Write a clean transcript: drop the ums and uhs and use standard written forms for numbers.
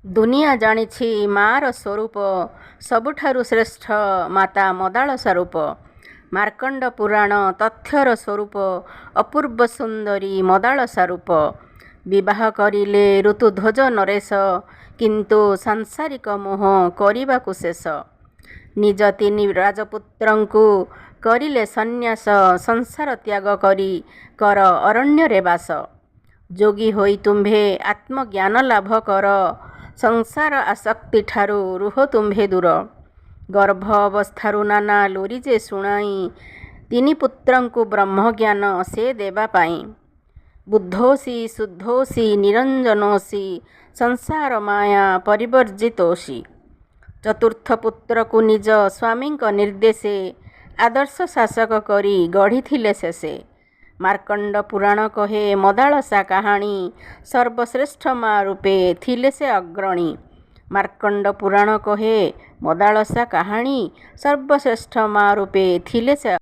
ଦୁନିଆ ଜାଣିଛି ମାର ସ୍ୱରୂପ, ସବୁଠାରୁ ଶ୍ରେଷ୍ଠ ମାତା ମଦାଳସା ରୂପ। ମାର୍କଣ୍ଡ ପୁରାଣ ତଥ୍ୟର ସ୍ୱରୂପ, ଅପୂର୍ବ ସୁନ୍ଦରୀ ମଦାଳସା ରୂପ। ବିବାହ କରିଲେ ଋତୁଧ୍ୱଜ ନରେଶ, କିନ୍ତୁ ସାଂସାରିକ ମୋହ କରିବାକୁ ଶେଷ। ନିଜ ତିନି ରାଜପୁତ୍ରଙ୍କୁ କରିଲେ ସନ୍ନ୍ୟାସ, ସଂସାର ତ୍ୟାଗ କରି କର ଅରଣ୍ୟରେ ବାସ। ଯୋଗୀ ହୋଇ ତୁମ୍ଭେ ଆତ୍ମଜ୍ଞାନ ଲାଭ କର, ସଂସାର ଆସକ୍ତିଠାରୁ ରୁହ ତୁମ୍ଭେ ଦୂର। ଗର୍ଭ ଅବସ୍ଥାରୁ ନାନା ଲୋରି ଯେ ଶୁଣାଇ, ତିନି ପୁତ୍ରଙ୍କୁ ବ୍ରହ୍ମଜ୍ଞାନ ସେ ଦେବା ପାଇଁ। ବୁଦ୍ଧୋସି ଶୁଦ୍ଧୋସି ନିରଞ୍ଜନୋସି, ସଂସାର ମାୟା ପରିବର୍ଜିତୋସି। ଚତୁର୍ଥ ପୁତ୍ରକୁ ନିଜ ସ୍ୱାମୀଙ୍କ ନିର୍ଦ୍ଦେଶେ, ଆଦର୍ଶ ଶାସକ କରି ଗଢ଼ିଥିଲେ ଶେଷେ। ମାର୍କଣ୍ଡ ପୁରାଣ କହେ ମଦାଳସା କାହାଣୀ, ସର୍ବଶ୍ରେଷ୍ଠ ମା ରୂପେ ଥିଲେ ସେ ଅଗ୍ରଣୀ। ମାର୍କଣ୍ଡ ପୁରାଣ କହେ ମଦାଳସା କାହାଣୀ, ସର୍ବଶ୍ରେଷ୍ଠ ମା ରୂପେ ଥିଲେ ସେ